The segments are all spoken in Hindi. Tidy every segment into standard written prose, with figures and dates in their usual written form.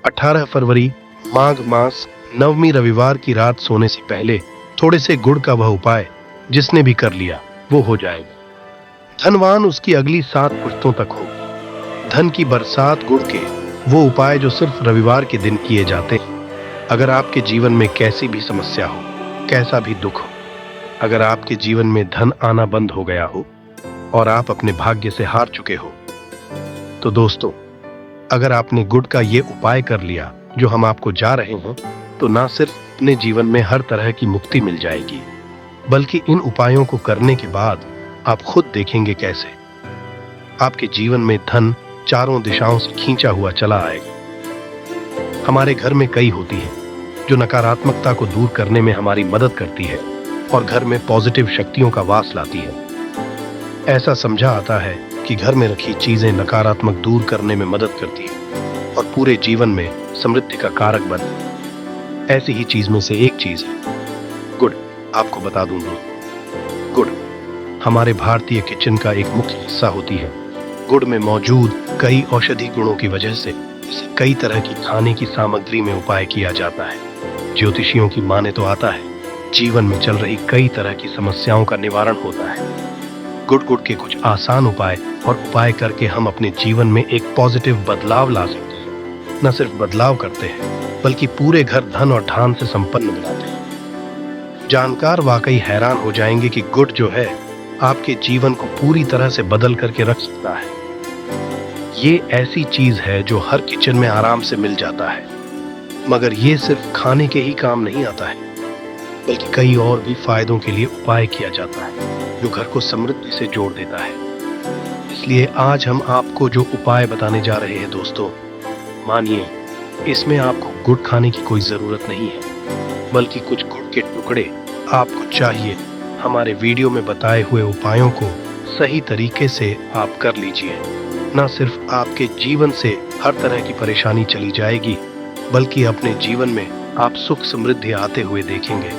18 फरवरी माघ मास नवमी रविवार की रात सोने से पहले थोड़े से गुड़ का वह उपाय जिसने भी कर लिया वो हो जाएगा धनवान उसकी अगली 7 पुश्तों तक हो। धन की बरसात गुड़ के वो उपाय जो सिर्फ रविवार के दिन किए जाते हैं। अगर आपके जीवन में कैसी भी समस्या हो, कैसा भी दुख हो, अगर आपके जीवन में धन आना बंद हो गया हो और आप अपने भाग्य से हार चुके हो, तो दोस्तों अगर आपने गुड़ का ये उपाय कर लिया जो हम आपको जा रहे हैं, तो ना सिर्फ अपने जीवन में हर तरह की मुक्ति मिल जाएगी, बल्कि इन उपायों को करने के बाद आप खुद देखेंगे कैसे आपके जीवन में धन चारों दिशाओं से खींचा हुआ चला आएगा। हमारे घर में कई होती है जो नकारात्मकता को दूर करने में हमारी मदद करती है और घर में पॉजिटिव शक्तियों का वास लाती है। ऐसा समझा आता है कि घर में रखी चीजें नकारात्मक दूर करने में मदद करती है और पूरे जीवन में समृद्धि का कारक बनती है। ऐसी ही चीज में से एक चीज है गुड़। आपको बता दूं दोस्तों, गुड़ हमारे भारतीय किचन का एक मुख्य हिस्सा होती है। गुड़ में मौजूद कई औषधि गुणों की वजह से इसे कई तरह की खाने की सामग्री में उपाय किया जाता है। ज्योतिषियों की माने तो आता है जीवन में चल रही कई तरह की समस्याओं का निवारण होता है। गुड़ के कुछ आसान उपाय और उपाय करके हम अपने जीवन में एक पॉजिटिव बदलाव ला सकते हैं। न सिर्फ बदलाव करते हैं बल्कि पूरे घर धन और धान से संपन्न बनाते हैं। जानकार वाकई हैरान हो जाएंगे कि गुड़ जो है आपके जीवन को पूरी तरह से बदल करके रख सकता है। ये ऐसी चीज है जो हर किचन में आराम से मिल जाता है, मगर ये सिर्फ खाने के ही काम नहीं आता है, बल्कि कई और भी फायदों के लिए उपाय किया जाता है जो घर को समृद्धि से जोड़ देता है। इसलिए आज हम आपको जो उपाय बताने जा रहे हैं दोस्तों, मानिए इसमें आपको गुड़ खाने की कोई जरूरत नहीं है, बल्कि कुछ गुड़ के टुकड़े आपको चाहिए। हमारे वीडियो में बताए हुए उपायों को सही तरीके से आप कर लीजिए। न सिर्फ आपके जीवन से हर तरह की परेशानी चली जाएगी, बल्कि अपने जीवन में आप सुख समृद्धि आते हुए देखेंगे।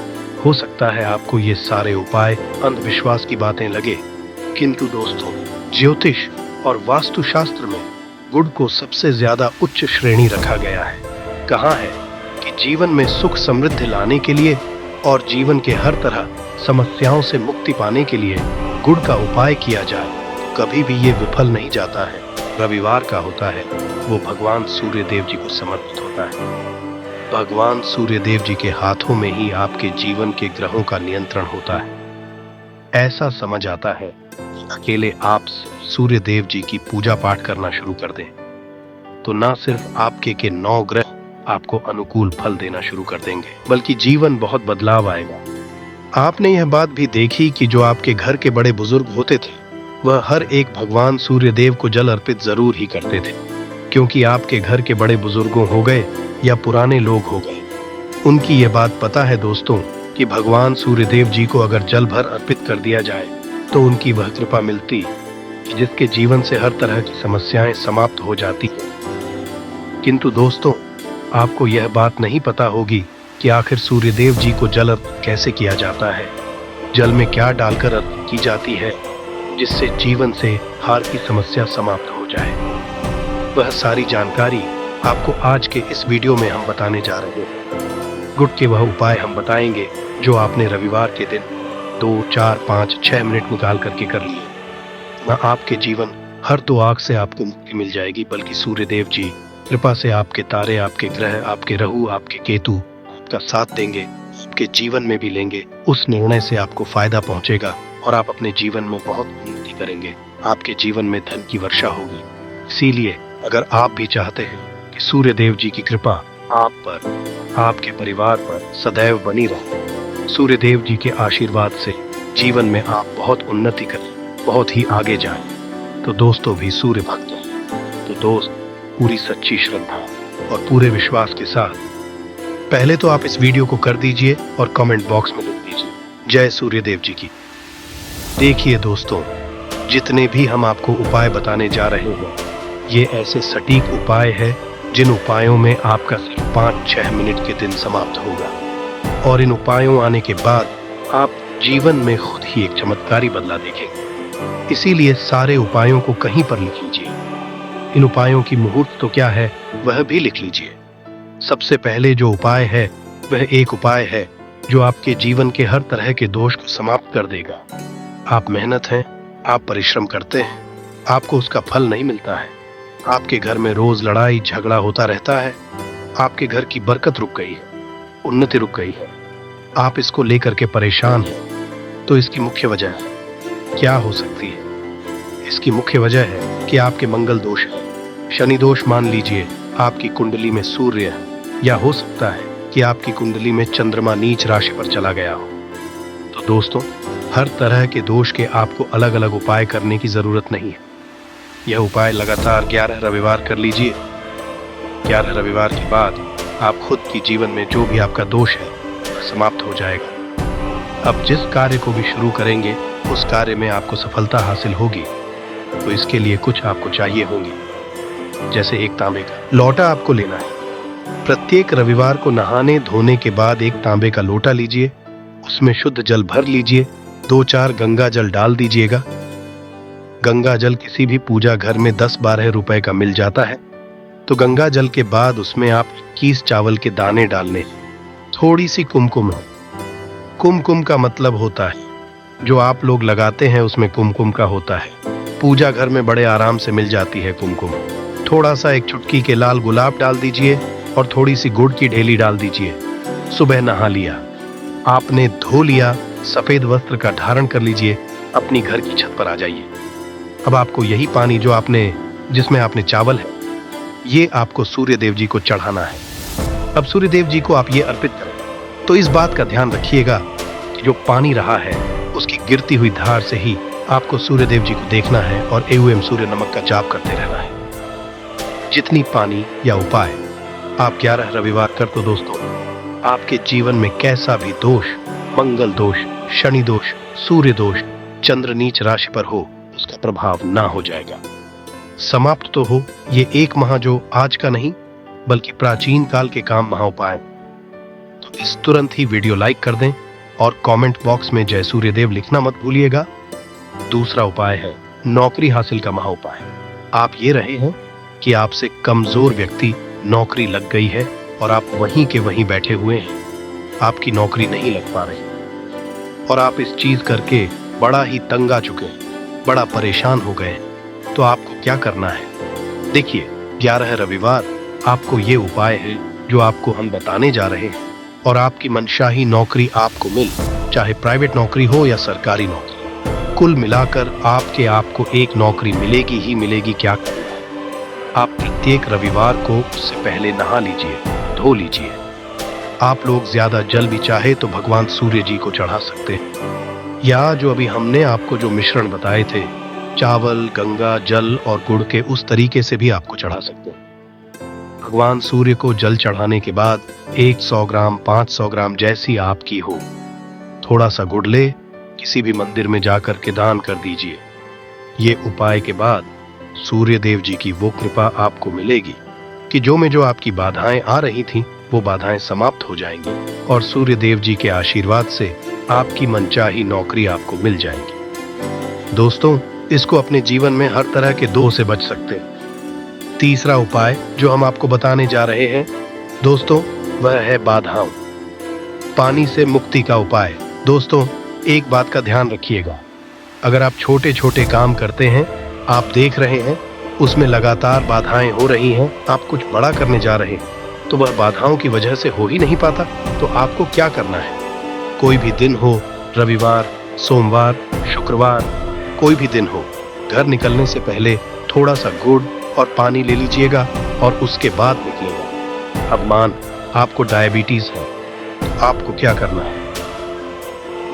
हो सकता है आपको ये सारे उपाय अंधविश्वास की बातें लगे, किंतु दोस्तों ज्योतिष और वास्तुशास्त्र में गुड़ को सबसे ज्यादा उच्च श्रेणी रखा गया है। कहा है कि जीवन में सुख समृद्धि लाने के लिए और जीवन के हर तरह समस्याओं से मुक्ति पाने के लिए गुड़ का उपाय किया जाए तो कभी भी ये विफल नहीं जाता है। रविवार का होता है वो भगवान सूर्य देव जी को समर्पित होता है। भगवान सूर्य देव जी के हाथों में ही आपके जीवन के ग्रहों का नियंत्रण होता है। ऐसा समझ आता है कि अकेले आप सूर्य देव जी की पूजा पाठ करना शुरू कर दें तो ना सिर्फ आपके के 9 ग्रह आपको अनुकूल फल देना शुरू कर देंगे, बल्कि जीवन बहुत बदलाव आएगा। आपने यह बात भी देखी कि जो आपके घर के बड़े बुजुर्ग होते थे वह हर एक भगवान सूर्य देव को जल अर्पित जरूर ही करते थे, क्योंकि आपके घर के बड़े बुजुर्गों हो गए या पुराने लोग हो गए, उनकी ये बात पता है दोस्तों कि भगवान सूर्य देव जी को अगर जल भर अर्पित कर दिया जाए तो उनकी वह कृपा मिलती कि जिसके जीवन से हर तरह की समस्याएं समाप्त हो जाती। किंतु दोस्तों आपको यह बात नहीं पता होगी कि आखिर सूर्य देव जी को जल अर्पित कैसे किया जाता है। जल में क्या डालकर अर्पित की जाती है जिससे जीवन से हार की समस्या समाप्त हो जाए। वह सारी जानकारी आपको आज के इस वीडियो में हम बताने जा रहे हैं। गुड़ के वह उपाय हम बताएंगे जो आपने रविवार के दिन 2, 4, 5, 6 मिनट निकाल करके कर लिए। न आपके जीवन हर 2 आंख से आपको मुक्ति मिल जाएगी, बल्कि सूर्य देव जी कृपा से आपके तारे, आपके ग्रह, आपके राहु, आपके केतु आपका साथ देंगे, आपके जीवन में भी लेंगे। उस निर्णय से आपको फायदा पहुंचेगा और आप अपने जीवन में बहुत उन्नति करेंगे। आपके जीवन में धन की वर्षा होगी। इसीलिए अगर आप भी चाहते हैं कि सूर्य देव जी की कृपा आप पर, आपके परिवार पर सदैव बनी रहे, सूर्य देव जी के आशीर्वाद से जीवन में आप बहुत उन्नति करें, बहुत ही आगे जाएं, तो दोस्तों भी सूर्य भक्त हैं। तो दोस्त पूरी सच्ची श्रद्धा और पूरे विश्वास के साथ पहले तो आप इस वीडियो को कर दीजिए और कमेंट बॉक्स में लिख दीजिए जय सूर्य देव जी की। देखिए दोस्तों, जितने भी हम आपको उपाय बताने जा रहे हैं ये ऐसे सटीक उपाय है जिन उपायों में आपका सिर्फ 5-6 मिनट के दिन समाप्त होगा और इन उपायों आने के बाद आप जीवन में खुद ही एक चमत्कारी बदलाव देखेंगे। इसीलिए सारे उपायों को कहीं पर लिख लीजिए। इन उपायों की मुहूर्त तो क्या है वह भी लिख लीजिए। सबसे पहले जो उपाय है वह एक उपाय है जो आपके जीवन के हर तरह के दोष को समाप्त कर देगा। आप मेहनत हैं, आप परिश्रम करते हैं, आपको उसका फल नहीं मिलता है, आपके घर में रोज लड़ाई झगड़ा होता रहता है, आपके घर की बरकत रुक गई है, उन्नति रुक गई है, आप इसको लेकर के परेशान हैं, तो इसकी मुख्य वजह क्या हो सकती है? इसकी मुख्य वजह है कि आपके मंगल दोष है। शनि दोष मान लीजिए आपकी कुंडली में सूर्य है, या हो सकता है कि आपकी कुंडली में चंद्रमा नीच राशि पर चला गया हो। तो दोस्तों, हर तरह के दोष के आपको अलग अलग उपाय करने की जरूरत नहीं है। यह उपाय लगातार 11 रविवार कर लीजिए। 11 रविवार के बाद आप खुद की जीवन में जो भी आपका दोष है समाप्त हो जाएगा। अब जिस कार्य को भी शुरू करेंगे उस कार्य में आपको सफलता हासिल होगी। तो इसके लिए कुछ आपको चाहिए होंगे, जैसे एक तांबे का लोटा आपको लेना है। प्रत्येक रविवार को नहाने धोने के बाद एक तांबे का लोटा लीजिए, उसमें शुद्ध जल भर लीजिए, 2-4 गंगा जल डाल दीजिएगा। गंगा जल किसी भी पूजा घर में 10-12 रुपए का मिल जाता है। तो गंगा जल के बाद उसमें आप 21 चावल के दाने डालने, थोड़ी सी कुमकुम है। कुमकुम का मतलब होता है जो आप लोग लगाते हैं उसमें कुमकुम का होता है। पूजा घर में बड़े आराम से मिल जाती है कुमकुम। थोड़ा सा एक चुटकी के लाल गुलाब डाल दीजिए और थोड़ी सी गुड़ की ढेली डाल दीजिए। सुबह नहा लिया, आपने धो लिया, सफेद वस्त्र का धारण कर लीजिए, अपनी घर की छत पर आ जाइए। अब आपको यही पानी जिसमें आपने चावल है, ये आपको सूर्य देव जी को चढ़ाना है। अब सूर्य देव जी को आप ये अर्पित करें। तो इस बात का ध्यान रखिएगा कि जो पानी रहा है उसकी गिरती हुई धार से ही आपको सूर्य देव जी को देखना है और एवं सूर्य नमक का जाप करते रहना है। जितनी पानी या उपाय आप 11 रविवार कर तो दोस्तों, आपके जीवन में कैसा भी दोष, मंगल दोष, शनि दोष, सूर्य दोष, चंद्र नीच राशि पर हो, उसका प्रभाव ना हो जाएगा। समाप्त तो हो ये एक महा जो आज का नहीं बल्कि प्राचीन काल के काम महाउपाय। तो इस तुरंत ही वीडियो लाइक कर दें और कमेंट बॉक्स में जय सूर्यदेव लिखना मत भूलिएगा। दूसरा उपाय है नौकरी हासिल का महाउपाय। आप ये रहे हैं कि आपसे कमजोर व्यक्ति नौकरी लग गई है और आप वहीं के वहीं बैठे हुए हैं, आपकी नौकरी नहीं लग पा रही और आप इस चीज करके बड़ा ही तंग आ चुके हैं, बड़ा परेशान हो गए हैं। तो आपको क्या करना है? देखिए, 11 रविवार आपको ये उपाय है जो आपको हम बताने जा रहे हैं और आपकी मनशाही नौकरी आपको मिल, चाहे प्राइवेट नौकरी हो या सरकारी नौकरी, कुल मिलाकर आपको एक नौकरी मिलेगी ही मिलेगी। क्या करना है? आप प्रत्येक रविवार को उससे पहले नहा लीजिए, धो लीजिए। आप लोग ज्यादा जल भी चाहे तो भगवान सूर्य जी को चढ़ा सकते हैं, या जो अभी हमने आपको जो मिश्रण बताए थे, चावल, गंगा जल और गुड़ के, उस तरीके से भी आपको चढ़ा सकते हैं। भगवान सूर्य को जल चढ़ाने के बाद 100 ग्राम, 500 ग्राम जैसी आपकी हो, थोड़ा सा गुड़ ले किसी भी मंदिर में जाकर के दान कर दीजिए। ये उपाय के बाद सूर्य देव जी की वो कृपा आपको मिलेगी कि जो आपकी बाधाएं आ रही थीं, वो बाधाएं समाप्त हो जाएंगी और सूर्य देव जी के आशीर्वाद से आपकी मनचाही नौकरी आपको मिल जाएगी। दोस्तों, इसको अपने जीवन में हर तरह के दोष से बच सकते हैं। तीसरा उपाय जो हम आपको बताने जा रहे हैं दोस्तों, वह है बाधाओं, पानी से मुक्ति का उपाय। दोस्तों, एक बात का ध्यान रखिएगा, अगर आप छोटे छोटे काम करते हैं, आप देख रहे हैं उसमें लगातार बाधाएं हो रही हैं, आप कुछ बड़ा करने जा रहे हैं तो वह बाधाओं की वजह से हो ही नहीं पाता, तो आपको क्या करना है? कोई भी दिन हो, रविवार, सोमवार, शुक्रवार, कोई भी दिन हो, घर निकलने से पहले थोड़ा सा गुड़ और पानी ले लीजिएगा और उसके बाद निकलिएगा। अब मान आपको डायबिटीज है, तो आपको क्या करना है?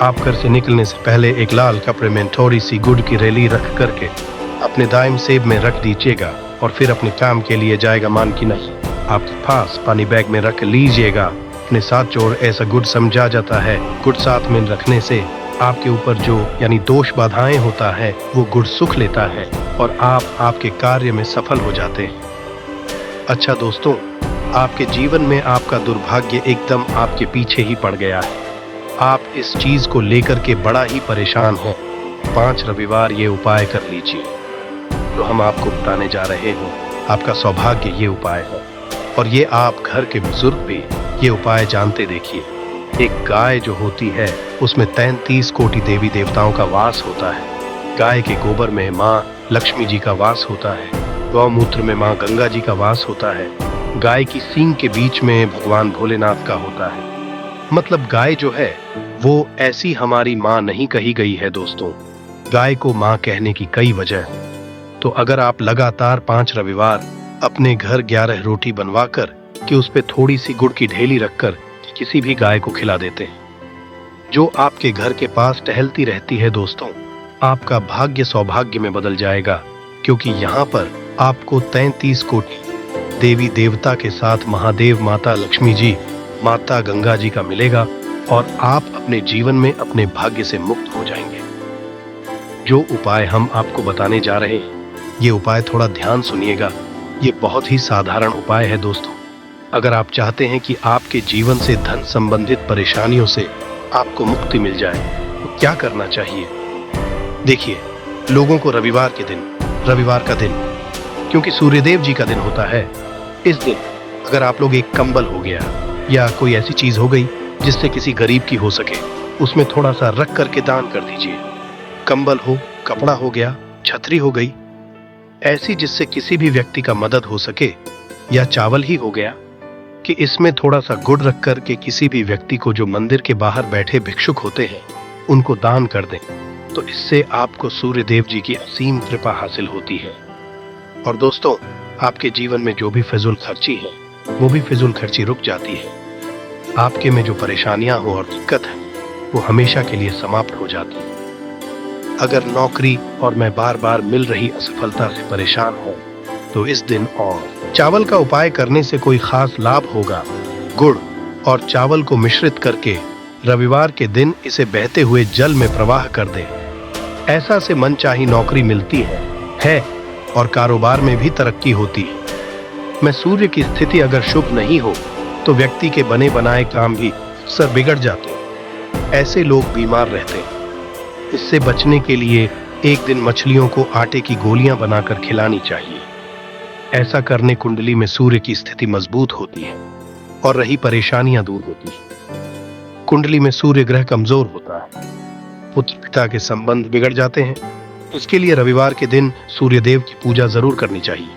आप घर से निकलने से पहले एक लाल कपड़े में थोड़ी सी गुड़ की रेली रख करके अपने दाएं सेब में रख दीजिएगा और फिर अपने काम के लिए जाएगा। मान की नहीं, आपके पास पानी बैग में रख लीजिएगा। अपने साथ जोड़, ऐसा गुड़ समझा जाता है। गुड़ साथ में रखने से आपके ऊपर जो यानी दोष बाधाएं होता है वो गुड़ सुख लेता है और आप आपके कार्य में सफल हो जाते हैं। अच्छा दोस्तों, आपके जीवन में आपका दुर्भाग्य एकदम आपके पीछे ही पड़ गया है, आप इस चीज को लेकर के बड़ा ही परेशान हैं। 5 रविवार ये उपाय कर लीजिए जो हम आपको बताने जा रहे हैं। आपका सौभाग्य ये उपाय है और ये आप घर के बुजुर्ग भी ये उपाय जानते देखिए। एक गाय जो होती है उसमें 33 कोटि देवी देवताओं का वास होता है। गाय के गोबर में माँ लक्ष्मी जी का वास होता है। गौमूत्र में माँ गंगा जी का वास होता है। गाय की सींग के बीच में भगवान भोलेनाथ का होता है। मतलब गाय जो है वो ऐसी हमारी माँ नहीं कही गई है दोस्तों। गाय को माँ कहने की कई वजह है। तो अगर आप लगातार 5 रविवार अपने घर 11 रोटी बनवाकर कि उस पे थोड़ी सी गुड़ की ढेली रखकर किसी भी गाय को खिला देते हैं जो आपके घर के पास टहलती रहती है दोस्तों, आपका भाग्य सौभाग्य में बदल जाएगा। क्योंकि यहाँ पर आपको 33 कोटि देवी देवता के साथ महादेव, माता लक्ष्मी जी, माता गंगा जी का मिलेगा और आप अपने जीवन में अपने भाग्य से मुक्त हो जाएंगे। जो उपाय हम आपको बताने जा रहे हैं, ये उपाय थोड़ा ध्यान सुनिएगा। ये बहुत ही साधारण उपाय है दोस्तों। अगर आप चाहते हैं कि आपके जीवन से धन संबंधित परेशानियों से आपको मुक्ति मिल जाए तो क्या करना चाहिए? देखिए, लोगों को रविवार का दिन क्योंकि सूर्यदेव जी का दिन होता है, इस दिन अगर आप लोग एक कंबल हो गया या कोई ऐसी चीज हो गई जिससे किसी गरीब की हो सके, उसमें थोड़ा सा रख करके दान कर दीजिए। कंबल हो, कपड़ा हो गया, छतरी हो गई, ऐसी जिससे किसी भी व्यक्ति का मदद हो सके, या चावल ही हो गया कि इसमें थोड़ा सा गुड़ रख कर के किसी भी व्यक्ति को जो मंदिर के बाहर बैठे भिक्षुक होते हैं उनको दान कर दें, तो इससे आपको सूर्य देव जी की असीम कृपा हासिल होती है। और दोस्तों, आपके जीवन में जो भी फिजूल खर्ची है वो भी फिजूल खर्ची रुक जाती है। आपके में जो परेशानियां हो और दिक्कत है वो हमेशा के लिए समाप्त हो जाती है। अगर नौकरी और मैं बार बार मिल रही असफलता से परेशान हो तो इस दिन और चावल का उपाय करने से कोई खास लाभ होगा। गुड़ और चावल को मिश्रित करके रविवार के दिन इसे बहते हुए जल में प्रवाह कर दें। ऐसा से मनचाही नौकरी मिलती है और कारोबार में भी तरक्की होती है। मैं सूर्य की स्थिति अगर शुभ नहीं हो तो व्यक्ति के बने बनाए काम भी अक्सर बिगड़ जाते हैं। ऐसे लोग बीमार रहते हैं। इससे बचने के लिए एक दिन मछलियों को आटे की गोलियां बनाकर खिलानी चाहिए। ऐसा करने कुंडली में सूर्य की स्थिति मजबूत होती है और रही परेशानियां दूर होती है। कुंडली में सूर्य ग्रह कमजोर होता है, पुत्र पिता के संबंध बिगड़ जाते हैं। इसके लिए रविवार के दिन सूर्य देव की पूजा जरूर करनी चाहिए।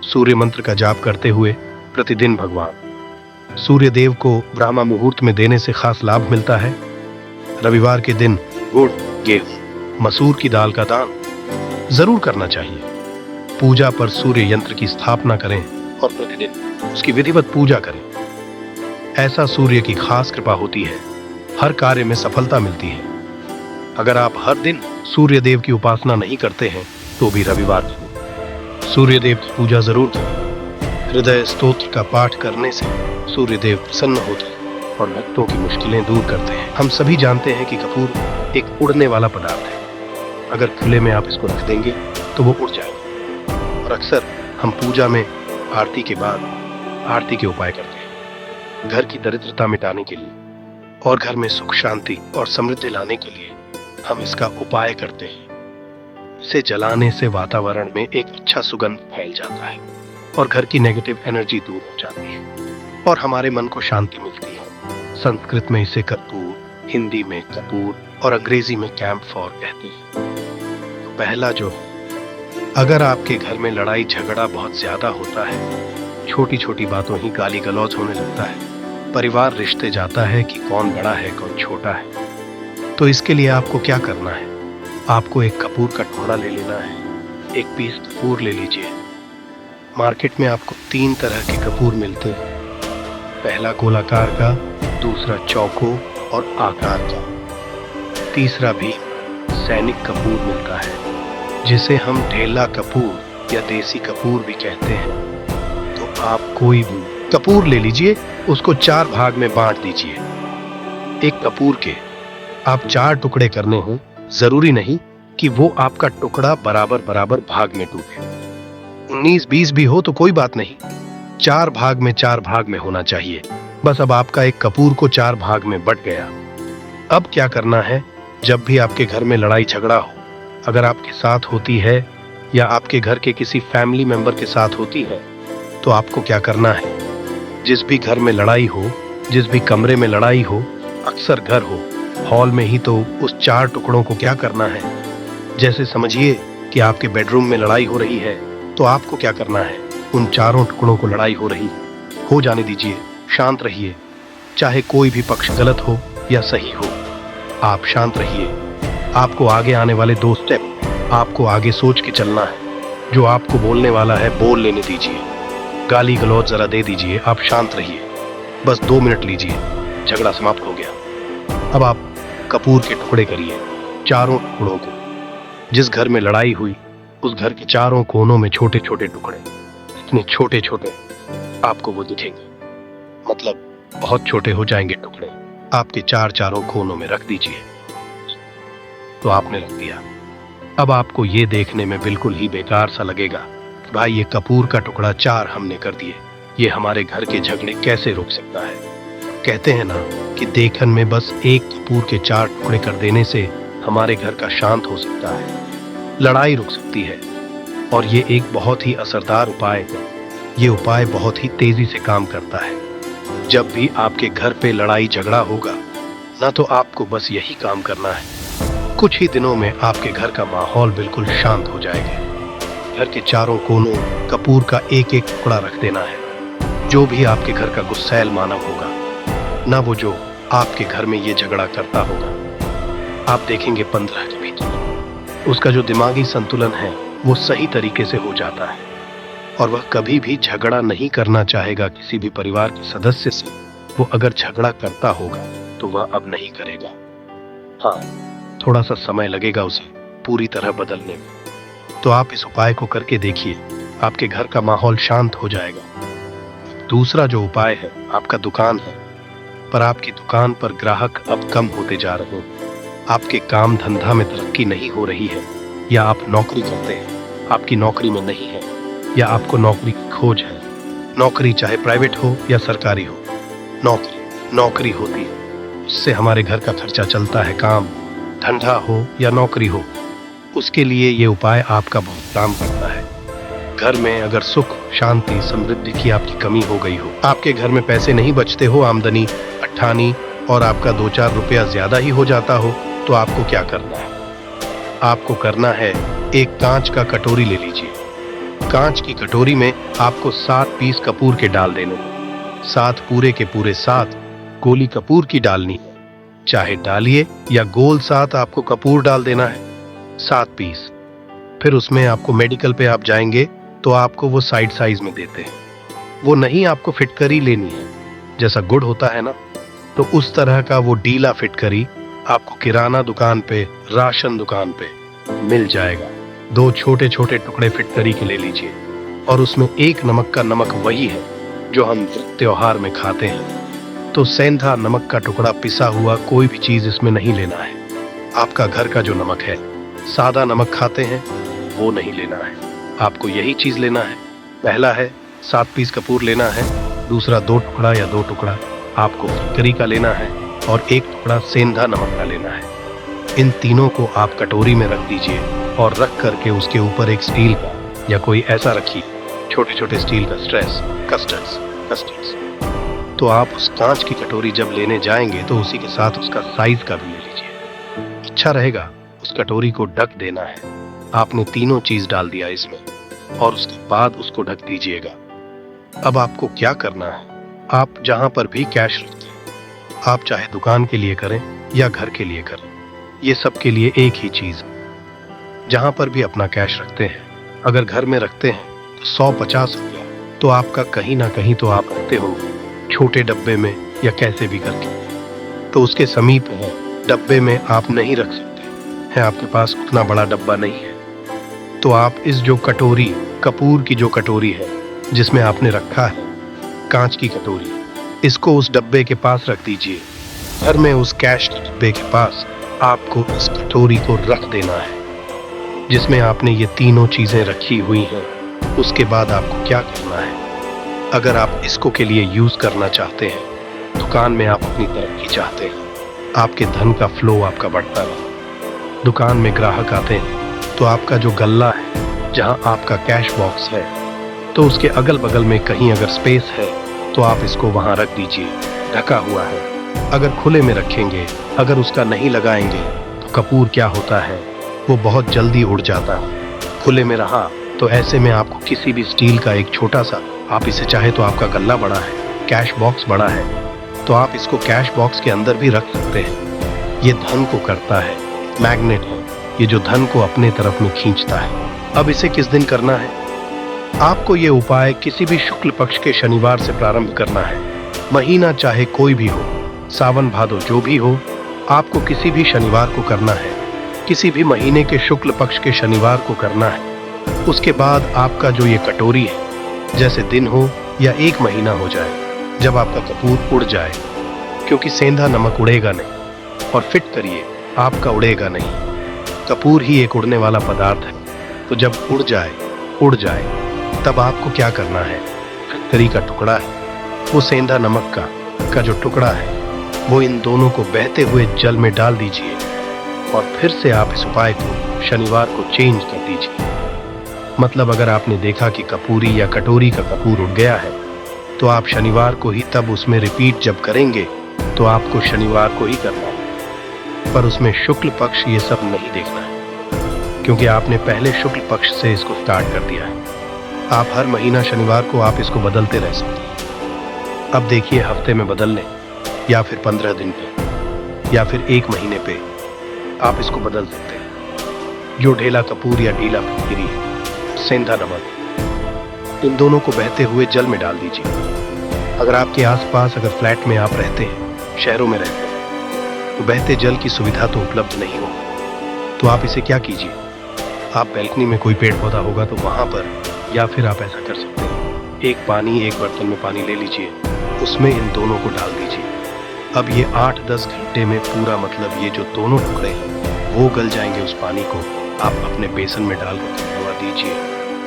सूर्य मंत्र का जाप करते हुए प्रतिदिन भगवान सूर्य देव को ब्राह्मा मुहूर्त में देने से खास लाभ मिलता है। रविवार के दिन गुड़, गेहूं, मसूर की दाल का दान जरूर करना चाहिए। पूजा पर सूर्य यंत्र की स्थापना करें और प्रतिदिन उसकी विधिवत पूजा करें। ऐसा सूर्य की खास कृपा होती है, हर कार्य में सफलता मिलती है। अगर आप हर दिन सूर्य देव की उपासना नहीं करते हैं तो भी रविवार को सूर्य देव की पूजा जरूर करें। हृदय स्तोत्र का पाठ करने से सूर्य देव प्रसन्न होते हैं और भक्तों की मुश्किलें दूर करते हैं। हम सभी जानते हैं कि कपूर एक उड़ने वाला पदार्थ है। अगर खुले में आप इसको रख देंगे तो वो उड़ जाएगा। और अक्सर हम पूजा में आरती के बाद आरती के उपाय करते हैं, घर की दरिद्रता मिटाने के लिए और घर में सुख शांति और समृद्धि लाने के लिए हम इसका उपाय करते हैं। इसे जलाने से वातावरण में एक अच्छा सुगंध फैल जाता है और घर की नेगेटिव एनर्जी दूर हो जाती है और हमारे मन को शांति मिलती है। संस्कृत में इसे कर्पूर, हिंदी में कपूर और अंग्रेजी में कैम्फोर कहते हैं। तो पहला जो अगर आपके घर में लड़ाई झगड़ा बहुत ज्यादा होता है, छोटी छोटी बातों ही गाली गलौज होने लगता है, परिवार रिश्ते जाता है कि कौन बड़ा है कौन छोटा है, तो इसके लिए आपको क्या करना है? आपको एक कपूर का टुकड़ा ले लेना है। एक पीस कपूर ले लीजिए। मार्केट में आपको 3 तरह के कपूर मिलते हैं। पहला गोलाकार का, दूसरा चौको और आकार का, तीसरा भी सैनिक कपूर मिलता है जिसे हम ढेला कपूर या देसी कपूर भी कहते हैं। तो आप कोई भी कपूर ले लीजिए, उसको 4 भाग में बांट दीजिए। एक कपूर के आप 4 टुकड़े करने हों, जरूरी नहीं कि वो आपका टुकड़ा बराबर बराबर भाग में टूटे। 19-20 भी हो तो कोई बात नहीं, 4 भाग में होना चाहिए। बस अब आपका एक कपूर को 4 भाग में बट गया। अब क्या करना है? जब भी आपके घर में लड़ाई झगड़ा हो, अगर आपके साथ होती है या आपके घर के किसी फैमिली मेंबर के साथ होती है, तो आपको क्या करना है? जिस भी घर में लड़ाई हो, जिस भी कमरे में लड़ाई हो, अक्सर घर हो, हॉल में ही तो उस 4 टुकड़ों को क्या करना है? जैसे समझिए कि आपके बेडरूम में लड़ाई हो रही है, तो आपको क्या करना है? उन चारों टुकड़ों को लड़ाई हो रही हो जाने दीजिए, शांत रहिए। चाहे कोई भी पक्ष गलत हो या सही हो, आप शांत रहिए। आपको आगे आने वाले 2 स्टेप आपको आगे सोच के चलना है। जो आपको बोलने वाला है बोल लेने दीजिए, गाली गलौज जरा दे दीजिए, आप शांत रहिए। बस 2 मिनट लीजिए, झगड़ा समाप्त हो गया। अब आप कपूर के टुकड़े करिए, चारों टुकड़ों को। जिस घर में लड़ाई हुई उस घर के चारों कोनों में छोटे छोटे टुकड़े, इतने छोटे छोटे आपको वो दिखेंगे, मतलब बहुत छोटे हो जाएंगे टुकड़े। आपके चारों कोनों में रख दीजिए। तो आपने रख दिया। अब आपको ये देखने में बिल्कुल ही बेकार सा लगेगा कि भाई ये कपूर का टुकड़ा 4 हमने कर दिए, ये हमारे घर के झगड़े कैसे रोक सकता है? कहते हैं ना कि देखन में बस एक कपूर के 4 टुकड़े कर देने से हमारे घर का शांत हो सकता है, लड़ाई रुक सकती है। और ये एक बहुत ही असरदार उपाय है। ये उपाय बहुत ही तेजी से काम करता है। जब भी आपके घर पे लड़ाई झगड़ा होगा ना, तो आपको बस यही काम करना है। कुछ ही दिनों में आपके घर का माहौल बिल्कुल शांत हो जाएगा। घर के चारों कोनों कपूर का एक एक टुकड़ा रख देना है। जो भी आपके घर का गुस्सैल मानव होगा ना, वो जो आपके घर में ये झगड़ा करता होगा, आप देखेंगे 15 के भीतर उसका जो दिमागी संतुलन है वो सही तरीके से हो जाता है और वह कभी भी झगड़ा नहीं करना चाहेगा किसी भी परिवार के सदस्य से। वो अगर झगड़ा करता होगा तो वह अब नहीं करेगा। हाँ, थोड़ा सा समय लगेगा उसे पूरी तरह बदलने में। तो आप इस उपाय को करके देखिए, आपके घर का माहौल शांत हो जाएगा। दूसरा जो उपाय है, आपका दुकान है, पर आपकी दुकान पर ग्राहक अब कम होते जा रहे हैं। आपके काम धंधा में तरक्की नहीं हो रही है, या आप नौकरी करते हैं, आपकी नौकरी में नहीं है, या आपको नौकरी की खोज है। नौकरी चाहे प्राइवेट हो या सरकारी हो, नौकरी होती है, उससे हमारे घर का खर्चा चलता है। काम धंधा हो या नौकरी हो, उसके लिए ये उपाय आपका बहुत काम करता है। घर में अगर सुख शांति समृद्धि की आपकी कमी हो गई हो, आपके घर में पैसे नहीं बचते हो, आमदनी अट्ठानी और आपका 2-4 रुपया ज्यादा ही हो जाता हो, तो आपको क्या करना है? आपको करना है, एक कांच का कटोरी ले लीजिए। कांच की कटोरी में आपको 7 पीस कपूर के डाल देने हैं। 7 पूरे के पूरे 7 गोली कपूर की डालनी है। चाहे डालिए या गोल 7 आपको कपूर डाल देना है, 7 पीस। फिर उसमें आपको मेडिकल पे आप जाएंगे तो आपको वो साइड साइज में देते हैं। वो नहीं, आपको फिटकरी लेनी है। जैसा गुड़ होता है ना, तो उस तरह का वो डीला फिटकरी आपको किराना दुकान पे, राशन दुकान पे मिल जाएगा। 2 छोटे छोटे टुकड़े फिटकरी के ले लीजिए और उसमें 1 नमक का नमक वही है जो हम त्योहार में खाते हैं। तो सेंधा नमक का टुकड़ा, पिसा हुआ कोई भी चीज इसमें नहीं लेना है। आपका घर का जो नमक है, सादा नमक खाते हैं, वो नहीं लेना है। आपको यही चीज लेना है। पहला है 7 पीस कपूर लेना है, दूसरा 2 टुकड़ा या 2 टुकड़ा आपको फिटकरी का लेना है और 1 टुकड़ा सेंधा नमक का लेना है। इन तीनों को आप कटोरी में रख दीजिए और रख करके उसके ऊपर एक स्टील का या कोई ऐसा रखिए, छोटे छोटे स्टील का स्ट्रेस कस्टर्ड्स। तो आप उस कांच की कटोरी जब लेने जाएंगे तो उसी के साथ उसका साइज का भी ले लीजिए। अच्छा रहेगा। उस कटोरी को ढक देना है। आपने तीनों चीज डाल दिया इसमें और उसके बाद उसको ढक दीजिएगा। अब आपको क्या करना है, आप जहां पर भी कैश रखते हैं, आप चाहे दुकान के लिए करें या घर के लिए करें, ये सब के लिए एक ही चीज है। जहां पर भी अपना कैश रखते हैं, अगर घर में रखते हैं तो 150 रुपया तो आपका कहीं ना कहीं तो आप रखते हो, छोटे डब्बे में या कैसे भी करके। तो उसके समीप है, डब्बे में आप नहीं रख सकते हैं, आपके पास उतना बड़ा डब्बा नहीं है। तो आप इस जो कटोरी, कपूर की जो कटोरी है जिसमें आपने रखा है, कांच की कटोरी, इसको उस डब्बे के पास रख दीजिए। घर में उस कैश के डब्बे के पास आपको इस कटोरी को रख देना है जिसमें आपने ये तीनों चीजें रखी हुई हैं। उसके बाद आपको क्या करना है, अगर आप इसको के लिए यूज करना चाहते हैं, दुकान में आप अपनी तरक्की चाहते हैं, आपके धन का फ्लो आपका बढ़ता रहे, दुकान में ग्राहक आते हैं, तो आपका जो गल्ला है, जहां आपका कैश बॉक्स है, तो उसके अगल बगल में कहीं अगर स्पेस है तो आप इसको वहां रख दीजिए, ढका हुआ है। अगर खुले में रखेंगे, अगर उसका नहीं लगाएंगे तो कपूर क्या होता है, वो बहुत जल्दी उड़ जाता है। खुले में रहा तो ऐसे में आपको किसी भी स्टील का एक छोटा सा, आप इसे चाहे तो आपका गल्ला बड़ा है, कैश बॉक्स बड़ा है, तो आप इसको कैश बॉक्स के अंदर भी रख सकते हैं। ये धन को करता है, मैग्नेट है, ये जो धन को अपने तरफ में खींचता है। अब इसे किस दिन करना है? आपको ये उपाय किसी भी शुक्ल पक्ष के शनिवार से प्रारंभ करना है। महीना चाहे कोई भी हो, सावन भादो जो भी हो, आपको किसी भी शनिवार को करना है। किसी भी महीने के शुक्ल पक्ष के शनिवार को करना है। उसके बाद आपका जो ये कटोरी है, जैसे दिन हो या एक महीना हो जाए, जब आपका कपूर उड़ जाए, क्योंकि सेंधा नमक उड़ेगा नहीं, और फिट करिए, आपका उड़ेगा नहीं। कपूर ही एक उड़ने वाला पदार्थ है, तो जब उड़ जाए, तब आपको क्या करना है? फिटकरी का टुकड़ा है, वो सेंधा नमक का जो टुकड़ा है, वो इन दोनों को बहते हुए जल में डाल दीजिए और फिर से आप इस उपाय को शनिवार को चेंज कर दीजिए। मतलब अगर आपने देखा कि कपूरी या कटोरी का कपूर उड़ गया है, तो आप शनिवार को ही तब उसमें रिपीट जब करेंगे तो आपको शनिवार को ही करना है। पर उसमें शुक्ल पक्ष ये सब नहीं देखना है, क्योंकि आपने पहले शुक्ल पक्ष से इसको स्टार्ट कर दिया है। आप हर महीना शनिवार को आप इसको बदलते रह सकते हैं। अब देखिए, हफ्ते में बदल लें या फिर 15 दिन पे या फिर एक महीने पे आप इसको बदल सकते हैं। जो ढेला कपूर या ढीला फिटकरी, सेंधा नमक, इन दोनों को बहते हुए जल में डाल दीजिए। अगर आपके आसपास, अगर फ्लैट में आप रहते हैं, शहरों में रहते हैं, तो बहते जल की सुविधा तो उपलब्ध नहीं हो, तो आप इसे क्या कीजिए, आप बैल्कनी में कोई पेड़ पौधा होगा तो वहां पर, या फिर आप ऐसा कर सकते हैं, एक बर्तन में पानी ले लीजिए, उसमें इन दोनों को डाल दीजिए। अब ये 8-10 घंटे में पूरा, मतलब ये जो दोनों टुकड़े हैं वो गल जाएंगे। उस पानी को आप अपने बेसन में डालकर भिगवा दीजिए।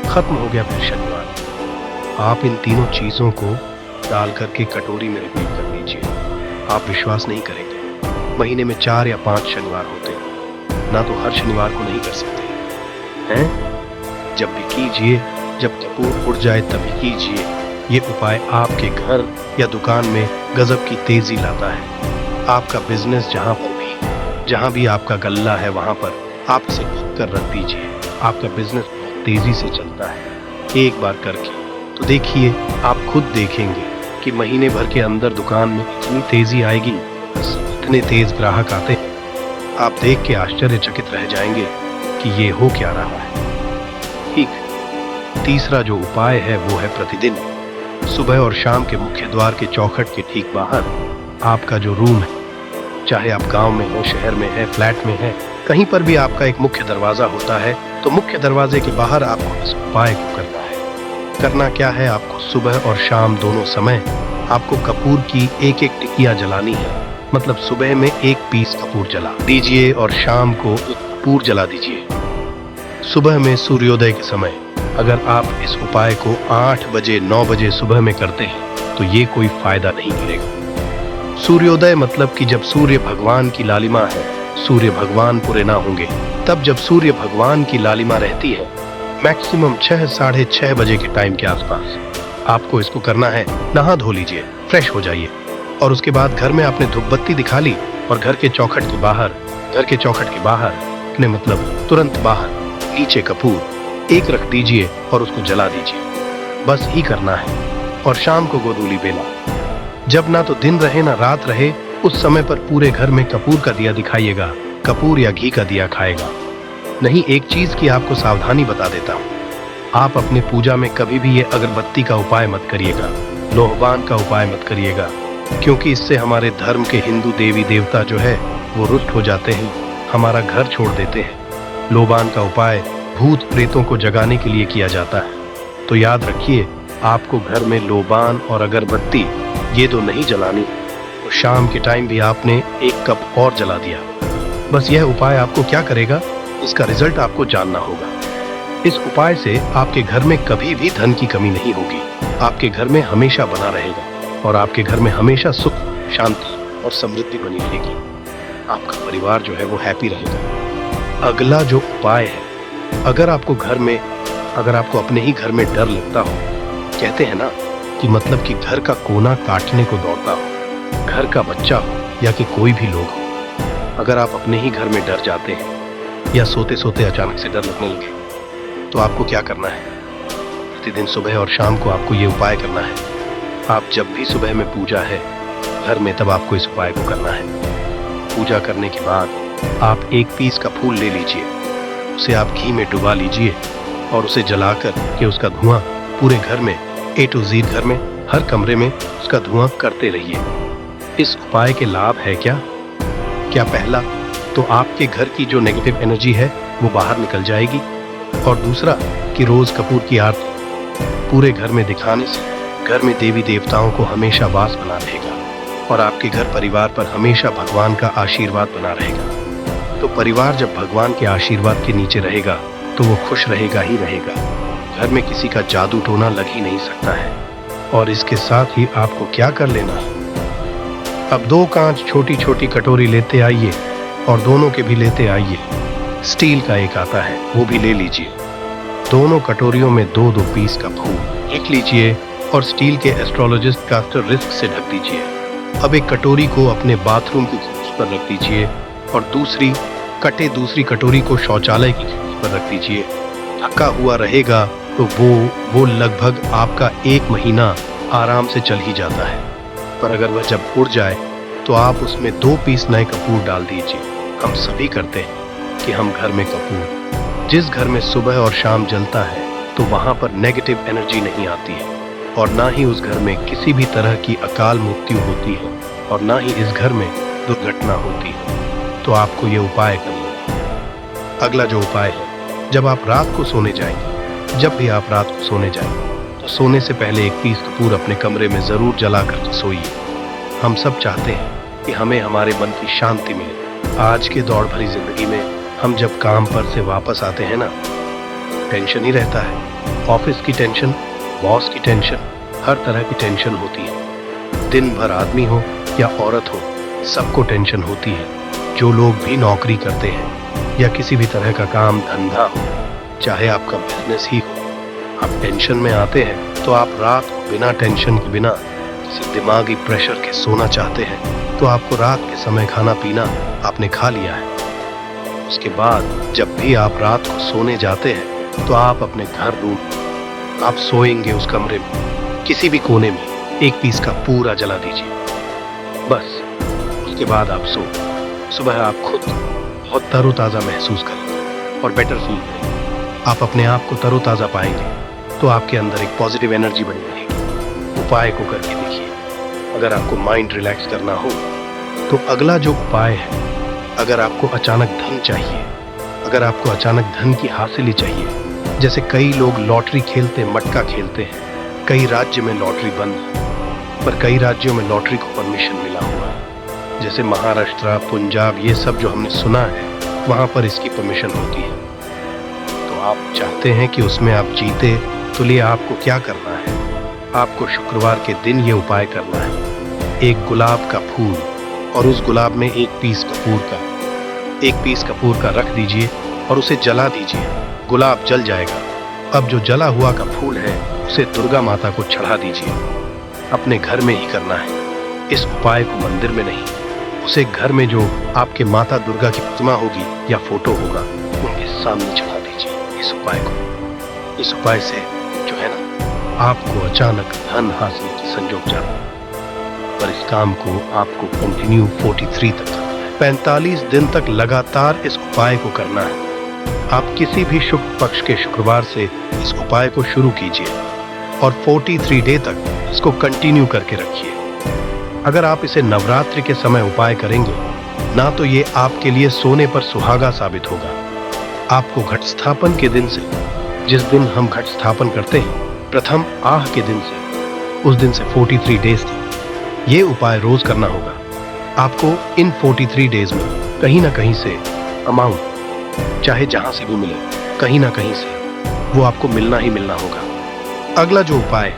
खत्म हो गया फिर शनिवार। आप इन तीनों चीजों को डाल करके कटोरी में रिपीट कर दीजिए। आप विश्वास नहीं करेंगे, महीने में 4 या 5 शनिवार होते हैं, ना तो हर शनिवार को नहीं कर सकते हैं। जब भी कीजिए, जब कपूर उड़ जाए तभी कीजिए। ये उपाय आपके घर या दुकान में गजब की तेजी लाता है। आपका बिजनेस जहां भी आपका गल्ला है, वहां पर आप इसे ढक कर रख दीजिए। आपका बिजनेस बहुत तेजी से चलता है। एक बार करके तो देखिए, आप खुद देखेंगे कि महीने भर के अंदर दुकान में इतनी तेजी आएगी, इतने तेज ग्राहक आते हैं, आप देख के आश्चर्यचकित रह जाएंगे कि ये हो क्या रहा है। ठीक, तीसरा जो उपाय है वो है प्रतिदिन सुबह और शाम के मुख्य द्वार के चौखट के ठीक बाहर आपका जो रूम है, चाहे आप गांव में हो, शहर में है, फ्लैट में है, कहीं पर भी आपका एक मुख्य दरवाजा होता है, तो मुख्य दरवाजे के बाहर आपको इस उपाय को करना है। करना क्या है, आपको सुबह और शाम दोनों समय आपको कपूर की एक टिकिया जलानी है। मतलब सुबह में 1 पीस कपूर जला दीजिए और शाम को एक कपूर जला दीजिए। सुबह में सूर्योदय के समय अगर आप इस उपाय को 8 बजे 9 बजे सुबह में करते हैं तो ये कोई फायदा नहीं करेगा। सूर्योदय मतलब कि जब सूर्य भगवान की लालिमा है, सूर्य भगवान पूरे ना होंगे, तब जब सूर्य भगवान की लालिमा रहती है, मैक्सिमम 6 साढ़े 6 बजे के टाइम के आसपास आपको इसको करना है। नहा धो लीजिए, फ्रेश हो जाइए, और उसके बाद घर में आपने धूप बत्ती दिखा ली और घर के चौखट के बाहर ने मतलब तुरंत बाहर नीचे कपूर एक रख दीजिए और उसको जला दीजिए। बस ही करना है। और शाम को गोधूली बेला, जब ना तो दिन रहे ना रात रहे, उस समय पर पूरे घर में कपूर का दिया दिखाइएगा। कपूर या घी का दिया खाएगा नहीं। एक चीज की आपको सावधानी बता देता हूँ, आप अपने पूजा में कभी भी ये अगरबत्ती का उपाय मत करिएगा, लोहबान का उपाय मत करिएगा, क्योंकि इससे हमारे धर्म के हिंदू देवी देवता जो है वो रुष्ट हो जाते हैं, हमारा घर छोड़ देते हैं। लोहबान का उपाय भूत प्रेतों को जगाने के लिए किया जाता है। तो याद रखिए, आपको घर में लोहबान और अगरबत्ती ये दो नहीं जलानी। तो शाम के टाइम भी आपने 1 कप और जला दिया। बस यह उपाय आपको क्या करेगा, इसका रिजल्ट आपको जानना होगा। इस उपाय से आपके घर में कभी भी धन की कमी नहीं होगी, आपके घर में हमेशा बना रहेगा और आपके घर में हमेशा सुख, शांति और समृद्धि बनी रहेगी। आपका परिवार जो है वो हैप्पी रहेगा। अगला जो उपाय है, अगर आपको अपने ही घर में डर लगता हो कहते हैं ना कि मतलब कि घर का कोना काटने को दौड़ता हो, घर का बच्चा हो या कि कोई भी लोग हो, अगर आप अपने ही घर में डर जाते हैं या सोते सोते अचानक से डर लगने लगे तो आपको क्या करना है? प्रतिदिन सुबह और शाम को आपको ये उपाय करना है। आप जब भी सुबह में पूजा है घर में, तब आपको इस उपाय को करना है। पूजा करने के बाद आप एक पीस का फूल ले लीजिए, उसे आप घी में डुबा लीजिए और उसे जलाकर के उसका धुआं पूरे घर में A to Z घर में हर कमरे में उसका धुआं करते रहिए। इस उपाय के लाभ है क्या पहला तो आपके घर की जो नेगेटिव एनर्जी है वो बाहर निकल जाएगी, और दूसरा कि रोज कपूर की आरती पूरे घर में दिखाने से घर में देवी देवताओं को हमेशा वास बना रहेगा और आपके घर परिवार पर हमेशा भगवान का आशीर्वाद बना रहेगा। तो परिवार जब भगवान के आशीर्वाद के नीचे रहेगा तो वो खुश रहेगा ही रहेगा। घर में किसी का जादू टोना लग ही नहीं सकता है। और इसके साथ ही आपको क्या कर लेना है, अब 2 कांच छोटी छोटी कटोरी लेते आइए और दोनों के भी लेते आइए। स्टील का एक आता है वो भी ले लीजिए। दोनों कटोरियों में 2-2 पीस का फूल लिख लीजिए और स्टील के एस्ट्रोलॉजिस्ट का रिस्क से ढक दीजिए। अब एक कटोरी को अपने बाथरूम की खिड़की पर रख दीजिए और दूसरी कटोरी को शौचालय की खिड़की पर रख दीजिए। ढका हुआ रहेगा तो वो लगभग आपका 1 महीना आराम से चल ही जाता है। पर अगर वह जब उड़ जाए तो आप उसमें 2 पीस नए कपूर डाल दीजिए। हम सभी करते हैं कि हम घर में कपूर, जिस घर में सुबह और शाम जलता है तो वहां पर नेगेटिव एनर्जी नहीं आती है और ना ही उस घर में किसी भी तरह की अकाल मृत्यु होती है और ना ही इस घर में दुर्घटना होती है। तो आपको ये उपाय करना। अगला जो उपाय है, जब आप रात को सोने जाएंगे, जब भी आप रात को सोने जाएंगे तो सोने से पहले 1 पीस कपूर अपने कमरे में जरूर जला कर सोइए। हम सब चाहते हैं कि हमें हमारे मन की शांति मिले। आज के दौड़ भरी जिंदगी में हम जब काम पर से वापस आते हैं ना, टेंशन ही रहता है। ऑफिस की टेंशन, बॉस की टेंशन, हर तरह की टेंशन होती है। दिन भर आदमी हो या औरत हो, सबको टेंशन होती है। जो लोग भी नौकरी करते हैं या किसी भी तरह का काम धंधा हो, चाहे आपका बिजनेस ही हो, आप टेंशन में आते हैं तो आप रात को बिना टेंशन के, बिना किसी दिमागी प्रेशर के सोना चाहते हैं तो आपको रात के समय खाना पीना आपने खा लिया है। उसके बाद जब भी आप रात को सोने जाते हैं तो आप अपने घर रूम, आप सोएंगे उस कमरे में किसी भी कोने में 1 पीस का पूरा जला दीजिए। बस उसके बाद आप सुबह आप खुद बहुत तरोताज़ा महसूस करेंगे और बेटर फील करेंगे। आप अपने आप को तरोताज़ा पाएंगे तो आपके अंदर एक पॉजिटिव एनर्जी बनी रहेगी। उपाय को करके देखिए। अगर आपको माइंड रिलैक्स करना हो तो अगला जो उपाय है, अगर आपको अचानक धन चाहिए, अगर आपको अचानक धन की हासिली चाहिए, जैसे कई लोग लॉटरी खेलते, मटका खेलते हैं, कई राज्य में लॉटरी बंद है पर कई राज्यों में लॉटरी को परमिशन मिला हुआ है, जैसे महाराष्ट्र, पंजाब, ये सब जो हमने सुना है वहां पर इसकी परमिशन होती है। तो आप चाहते हैं कि उसमें आप जीते, तो लिए आपको क्या करना है, आपको शुक्रवार के दिन ये उपाय करना है। एक गुलाब का फूल और उस गुलाब में 1 पीस कपूर का रख दीजिए और उसे जला दीजिए। गुलाब जल जाएगा। अब जो जला हुआ का फूल है उसे दुर्गा माता को चढ़ा दीजिए। अपने घर में ही करना है इस उपाय को, मंदिर में नहीं। उसे घर में जो आपके माता दुर्गा की प्रतिमा होगी या फोटो होगा उनके सामने चढ़ा दीजिए इस उपाय को। इस उपाय से जो है ना, आपको अचानक धन हासिल की संजोग जाता है। पर इस काम को आपको कंटिन्यू 43 तक, 45 दिन तक लगातार इस उपाय को करना है। आप किसी भी शुक्ल पक्ष के शुक्रवार से इस उपाय को शुरू कीजिए और 43 डे तक इसको कंटिन्यू करके रखिए। अगर आप इसे नवरात्रि के समय उपाय करेंगे ना, तो ये आपके लिए सोने पर सुहागा साबित होगा। आपको घट स्थापन के दिन से, जिस दिन हम घट स्थापन करते हैं, प्रथम आह के दिन से, उस दिन से 43 डेज तक ये उपाय रोज करना होगा। आपको इन 43 डेज में कहीं ना कहीं से अमाउंट, चाहे जहां से भी मिले, कहीं ना कहीं से वो आपको मिलना ही मिलना होगा। अगला जो उपाय,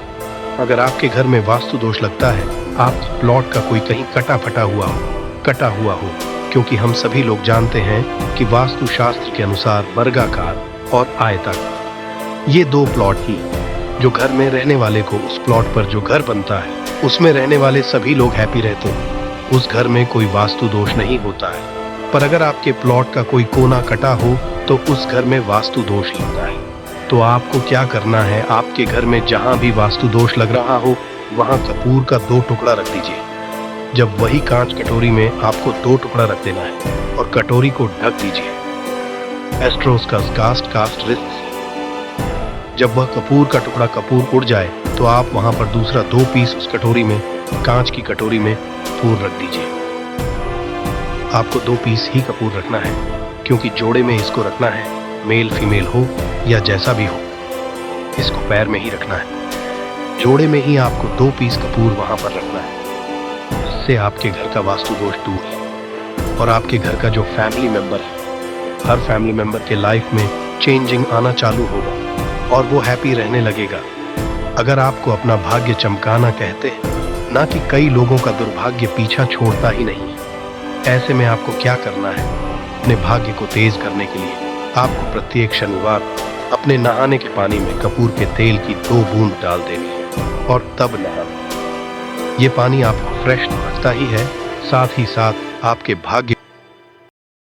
अगर आपके घर में वास्तु दोष लगता है, आप प्लॉट का कोई कहीं कटा हुआ हो, क्योंकि हम सभी लोग जानते हैं कि वास्तु शास्त्र के अनुसार वर्गाकार और आयताकार ये 2 प्लॉट ही जो घर में रहने वाले को, उस प्लॉट पर जो घर बनता है उसमें रहने वाले सभी लोग हैप्पी रहते हैं। उस घर में कोई वास्तु दोष नहीं होता है। पर अगर आपके प्लॉट का कोई कोना कटा हो तो उस घर में वास्तु दोष लगता है। तो आपको क्या करना है, आपके घर में जहां भी वास्तु दोष लग रहा हो वहां कपूर का 2 टुकड़ा रख दीजिए। जब वही कांच कटोरी में आपको 2 टुकड़ा रख देना है और कटोरी को ढक दीजिए एस्ट्रोस का कास्ट रिस्ट। जब वह कपूर का टुकड़ा कपूर उड़ जाए तो आप वहां पर दूसरा 2 पीस उस कटोरी में, कांच की कटोरी में कपूर रख दीजिए। आपको 2 पीस ही कपूर रखना है क्योंकि जोड़े में इसको रखना है, मेल फीमेल हो या जैसा भी हो, इसको पैर में ही रखना है। जोड़े में ही आपको 2 पीस कपूर वहां पर रखना है। इससे आपके घर का वास्तु दोष दूर है और आपके घर का जो फैमिली मेंबर है, हर फैमिली मेंबर के लाइफ में चेंजिंग आना चालू होगा और वो हैप्पी रहने लगेगा। अगर आपको अपना भाग्य चमकाना कहते हैं, ना कि कई लोगों का दुर्भाग्य पीछा छोड़ता ही नहीं है। ऐसे में आपको क्या करना है, अपने भाग्य को तेज करने के लिए आपको प्रत्येक शनिवार अपने नहाने के पानी में कपूर के तेल की 2 बूंद डाल देनी है और तब नहाना। ये पानी आपको फ्रेश तो रखता ही है, साथ ही साथ आपके भाग्य